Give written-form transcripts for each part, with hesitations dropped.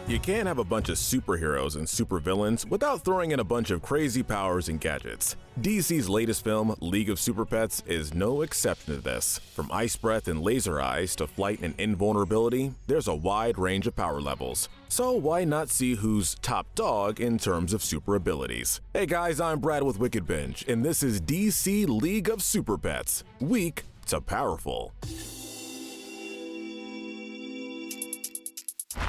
You can't have a bunch of superheroes and supervillains without throwing in a bunch of crazy powers and gadgets. DC's latest film, League of Super Pets, is no exception to this. From ice breath and laser eyes to flight and invulnerability, there's a wide range of power levels. So why not see who's top dog in terms of super abilities? Hey guys, I'm Brad with Wicked Binge, and this is DC League of Super Pets, Weak to Powerful.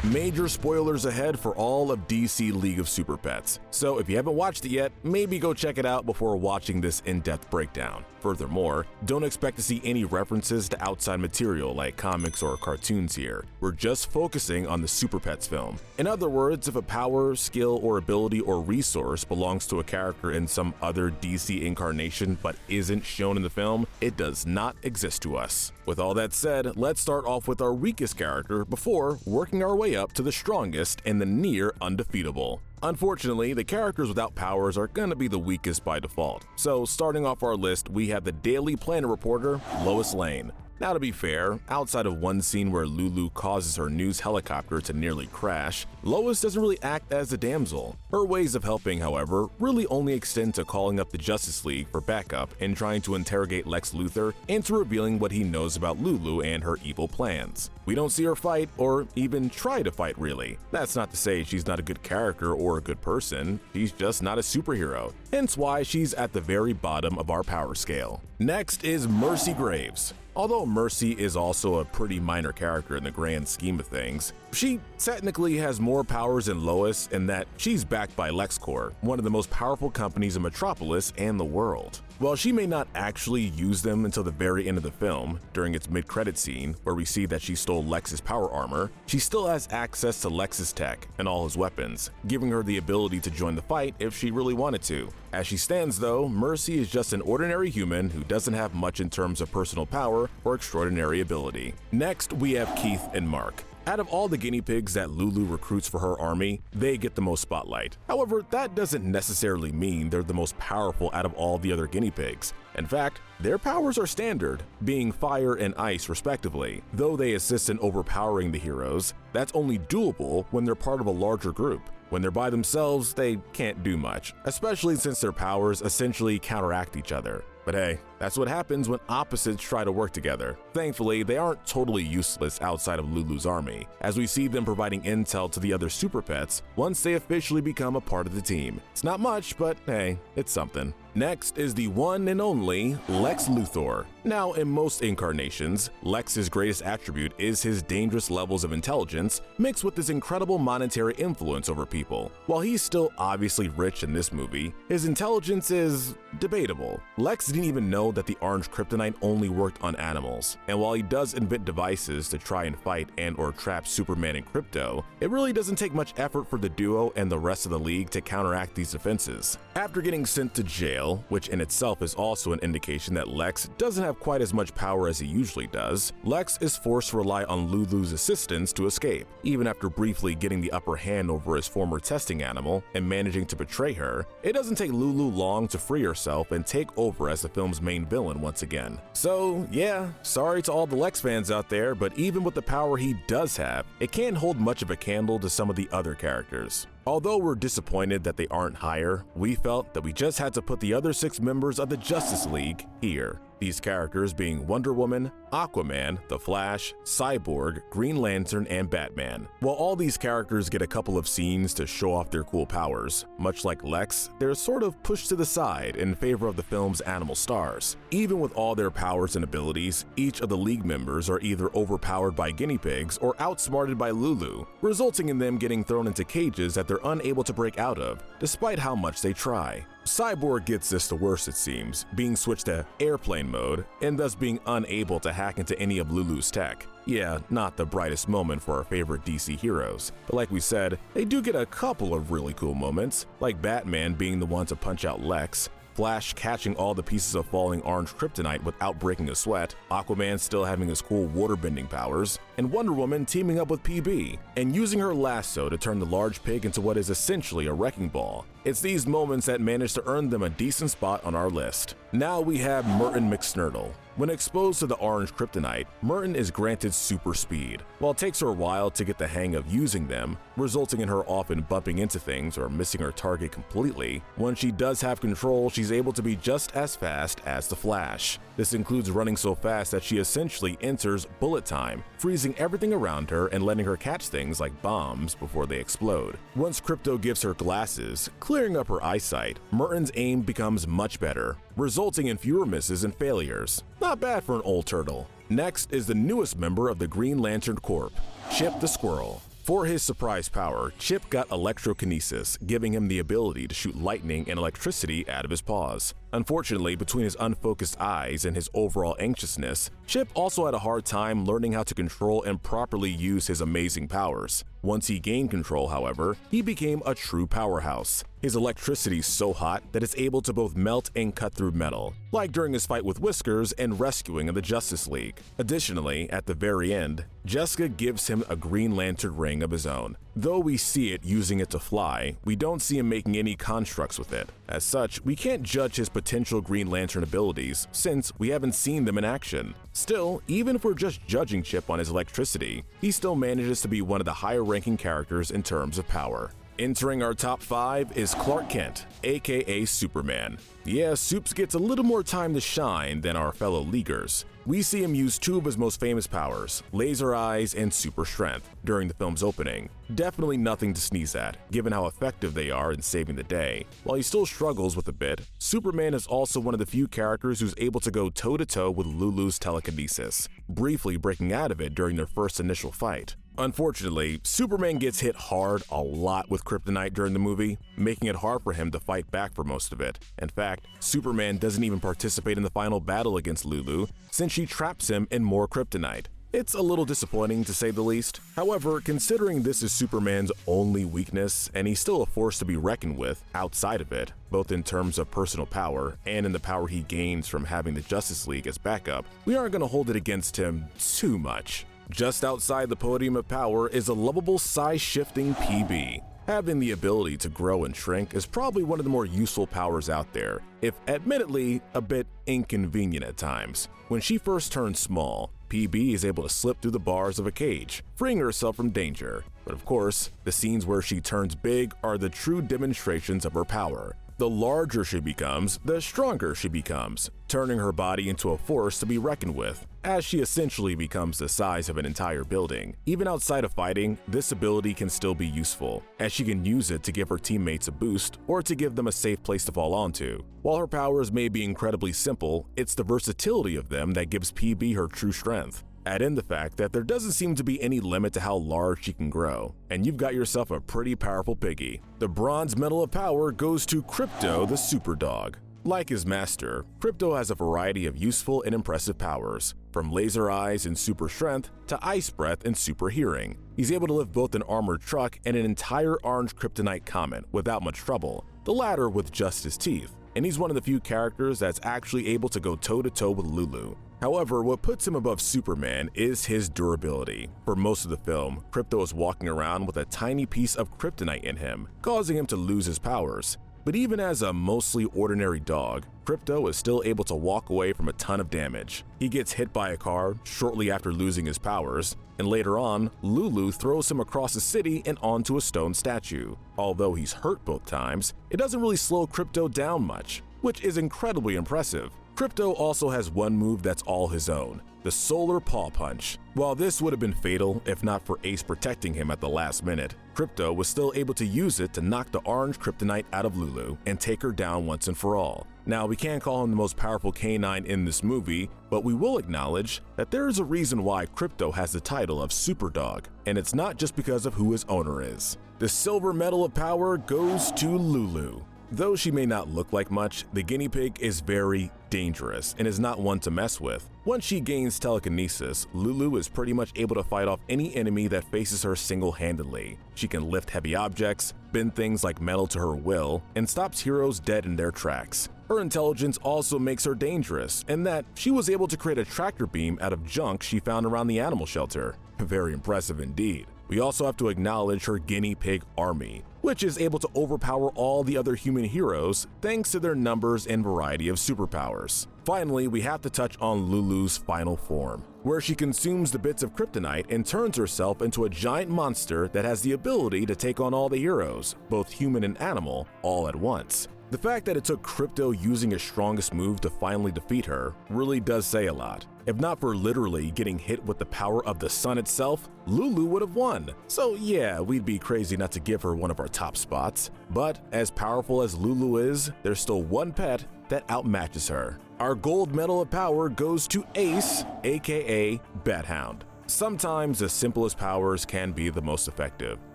Major spoilers ahead for all of DC League of Super Pets, so if you haven't watched it yet, maybe go check it out before watching this in-depth breakdown. Furthermore, don't expect to see any references to outside material like comics or cartoons here. We're just focusing on the Super Pets film. In other words, if a power, skill, or ability or resource belongs to a character in some other DC incarnation but isn't shown in the film, it does not exist to us. With all that said, let's start off with our weakest character before working our way up to the strongest and the near undefeatable. Unfortunately, the characters without powers are gonna be the weakest by default. So starting off our list, we have the Daily Planet reporter, Lois Lane. Now to be fair, outside of one scene where Lulu causes her news helicopter to nearly crash, Lois doesn't really act as a damsel. Her ways of helping, however, really only extend to calling up the Justice League for backup and trying to interrogate Lex Luthor into revealing what he knows about Lulu and her evil plans. We don't see her fight or even try to fight really. That's not to say she's not a good character or a good person, she's just not a superhero, hence why she's at the very bottom of our power scale. Next is Mercy Graves. Although Mercy is also a pretty minor character in the grand scheme of things, she technically has more powers than Lois in that she's backed by LexCorp, one of the most powerful companies in Metropolis and the world. While she may not actually use them until the very end of the film, during its mid-credit scene where we see that she stole Lex's power armor, she still has access to Lex's tech and all his weapons, giving her the ability to join the fight if she really wanted to. As she stands though, Mercy is just an ordinary human who doesn't have much in terms of personal power or extraordinary ability. Next, we have Keith and Mark. Out of all the guinea pigs that Lulu recruits for her army, they get the most spotlight. However, that doesn't necessarily mean they're the most powerful out of all the other guinea pigs. In fact, their powers are standard, being fire and ice respectively. Though they assist in overpowering the heroes, that's only doable when they're part of a larger group. When they're by themselves, they can't do much, especially since their powers essentially counteract each other. But hey, that's what happens when opposites try to work together. Thankfully, they aren't totally useless outside of Lulu's army, as we see them providing intel to the other Super Pets once they officially become a part of the team. It's not much, but hey, it's something. Next is the one and only Lex Luthor. Now, in most incarnations, Lex's greatest attribute is his dangerous levels of intelligence mixed with his incredible monetary influence over people. While he's still obviously rich in this movie, his intelligence is debatable. Lex didn't even know that the orange kryptonite only worked on animals, and while he does invent devices to try and fight and or trap Superman and Krypto, it really doesn't take much effort for the duo and the rest of the league to counteract these defenses. After getting sent to jail, which in itself is also an indication that Lex doesn't have quite as much power as he usually does, Lex is forced to rely on Lulu's assistance to escape. Even after briefly getting the upper hand over his former testing animal and managing to betray her, it doesn't take Lulu long to free herself and take over as the film's main villain once again. So yeah, sorry to all the Lex fans out there, but even with the power he does have, it can't hold much of a candle to some of the other characters. Although we're disappointed that they aren't higher, we felt that we just had to put the other 6 members of the Justice League here. These characters being Wonder Woman, Aquaman, The Flash, Cyborg, Green Lantern, and Batman. While all these characters get a couple of scenes to show off their cool powers, much like Lex, they're sort of pushed to the side in favor of the film's animal stars. Even with all their powers and abilities, each of the League members are either overpowered by guinea pigs or outsmarted by Lulu, resulting in them getting thrown into cages that they're unable to break out of, despite how much they try. Cyborg gets this the worst it seems, being switched to airplane mode and thus being unable to hack into any of Lulu's tech. Yeah, not the brightest moment for our favorite DC heroes, but like we said, they do get a couple of really cool moments, like Batman being the one to punch out Lex, Flash catching all the pieces of falling orange kryptonite without breaking a sweat, Aquaman still having his cool waterbending powers, and Wonder Woman teaming up with PB and using her lasso to turn the large pig into what is essentially a wrecking ball. It's these moments that manage to earn them a decent spot on our list. Now we have Merton McSnurtle. When exposed to the orange kryptonite, Merton is granted super speed. While it takes her a while to get the hang of using them, resulting in her often bumping into things or missing her target completely. When she does have control, she's able to be just as fast as the Flash. This includes running so fast that she essentially enters bullet time, freezing everything around her and letting her catch things like bombs before they explode. Once Krypto gives her glasses, clearing up her eyesight, Merton's aim becomes much better, resulting in fewer misses and failures. Not bad for an old turtle. Next is the newest member of the Green Lantern Corps, Chip the Squirrel. For his surprise power, Chip got electrokinesis, giving him the ability to shoot lightning and electricity out of his paws. Unfortunately, between his unfocused eyes and his overall anxiousness, Chip also had a hard time learning how to control and properly use his amazing powers. Once he gained control, however, he became a true powerhouse. His electricity is so hot that it's able to both melt and cut through metal, like during his fight with Whiskers and rescuing of the Justice League. Additionally, at the very end, Jessica gives him a Green Lantern ring of his own. Though we see it using it to fly, we don't see him making any constructs with it. As such, we can't judge his potential Green Lantern abilities since we haven't seen them in action. Still, even if we're just judging Chip on his electricity, he still manages to be one of the higher-ranking characters in terms of power. Entering our top 5 is Clark Kent, aka Superman. Yeah, Supes gets a little more time to shine than our fellow Leaguers. We see him use 2 of his most famous powers, laser eyes and super strength, during the film's opening. Definitely nothing to sneeze at, given how effective they are in saving the day. While he still struggles with a bit, Superman is also one of the few characters who's able to go toe-to-toe with Lulu's telekinesis, briefly breaking out of it during their first initial fight. Unfortunately, Superman gets hit hard a lot with kryptonite during the movie, making it hard for him to fight back for most of it. In fact, Superman doesn't even participate in the final battle against Lulu, since she traps him in more kryptonite. It's a little disappointing to say the least. However, considering this is Superman's only weakness, and he's still a force to be reckoned with outside of it, both in terms of personal power and in the power he gains from having the Justice League as backup, we aren't going to hold it against him too much. Just outside the podium of power is a lovable size-shifting PB. Having the ability to grow and shrink is probably one of the more useful powers out there, if admittedly a bit inconvenient at times. When she first turns small, PB is able to slip through the bars of a cage, freeing herself from danger. But of course, the scenes where she turns big are the true demonstrations of her power. The larger she becomes, the stronger she becomes, turning her body into a force to be reckoned with, as she essentially becomes the size of an entire building. Even outside of fighting, this ability can still be useful, as she can use it to give her teammates a boost or to give them a safe place to fall onto. While her powers may be incredibly simple, it's the versatility of them that gives PB her true strength. Add in the fact that there doesn't seem to be any limit to how large she can grow, and you've got yourself a pretty powerful piggy. The bronze medal of power goes to Krypto the Superdog. Like his master, Krypto has a variety of useful and impressive powers, from laser eyes and super strength to ice breath and super hearing. He's able to lift both an armored truck and an entire orange kryptonite comet without much trouble, the latter with just his teeth. And he's one of the few characters that's actually able to go toe-to-toe with Lulu. However, what puts him above Superman is his durability. For most of the film, Krypto is walking around with a tiny piece of kryptonite in him, causing him to lose his powers. But even as a mostly ordinary dog, Krypto is still able to walk away from a ton of damage. He gets hit by a car shortly after losing his powers, and later on, Lulu throws him across the city and onto a stone statue. Although he's hurt both times, it doesn't really slow Krypto down much, which is incredibly impressive. Krypto also has one move that's all his own, the Solar Paw Punch. While this would have been fatal if not for Ace protecting him at the last minute, Krypto was still able to use it to knock the orange kryptonite out of Lulu and take her down once and for all. Now, we can't call him the most powerful canine in this movie, but we will acknowledge that there is a reason why Krypto has the title of Superdog, and it's not just because of who his owner is. The silver medal of power goes to Lulu. Though she may not look like much, the guinea pig is very dangerous and is not one to mess with. Once she gains telekinesis, Lulu is pretty much able to fight off any enemy that faces her single-handedly. She can lift heavy objects, bend things like metal to her will, and stops heroes dead in their tracks. Her intelligence also makes her dangerous, in that she was able to create a tractor beam out of junk she found around the animal shelter. Very impressive indeed. We also have to acknowledge her guinea pig army, which is able to overpower all the other human heroes thanks to their numbers and variety of superpowers. Finally, we have to touch on Lulu's final form, where she consumes the bits of kryptonite and turns herself into a giant monster that has the ability to take on all the heroes, both human and animal, all at once. The fact that it took Krypto using his strongest move to finally defeat her really does say a lot. If not for literally getting hit with the power of the sun itself, Lulu would have won. So yeah, we'd be crazy not to give her one of our top spots. But as powerful as Lulu is, there's still one pet that outmatches her. Our gold medal of power goes to Ace, aka Bat-Hound. Sometimes the simplest powers can be the most effective,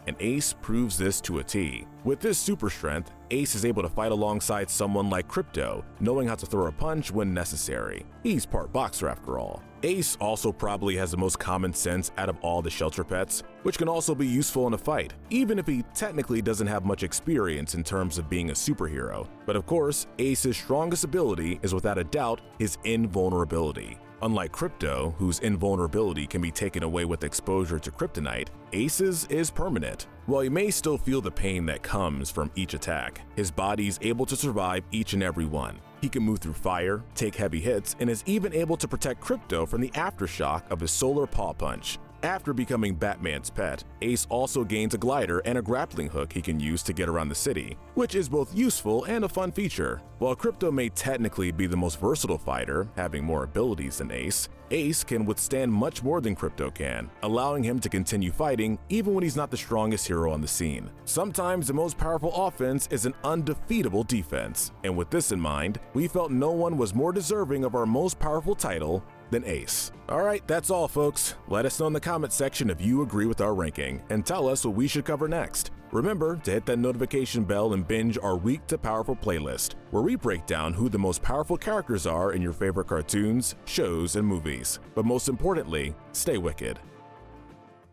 and Ace proves this to a T. With this super strength, Ace is able to fight alongside someone like Krypto, knowing how to throw a punch when necessary. He's part boxer after all. Ace also probably has the most common sense out of all the shelter pets, which can also be useful in a fight, even if he technically doesn't have much experience in terms of being a superhero. But of course, Ace's strongest ability is without a doubt his invulnerability. Unlike Krypto, whose invulnerability can be taken away with exposure to kryptonite, Ace's is permanent. While he may still feel the pain that comes from each attack, his body is able to survive each and every one. He can move through fire, take heavy hits, and is even able to protect Krypto from the aftershock of his solar paw punch. After becoming Batman's pet, Ace also gains a glider and a grappling hook he can use to get around the city, which is both useful and a fun feature. While Krypto may technically be the most versatile fighter, having more abilities than Ace, Ace can withstand much more than Krypto can, allowing him to continue fighting even when he's not the strongest hero on the scene. Sometimes the most powerful offense is an undefeatable defense, and with this in mind, we felt no one was more deserving of our most powerful title than Ace. Alright, that's all folks. Let us know in the comment section if you agree with our ranking, and tell us what we should cover next. Remember to hit that notification bell and binge our Weak to Powerful playlist, where we break down who the most powerful characters are in your favorite cartoons, shows, and movies. But most importantly, stay wicked.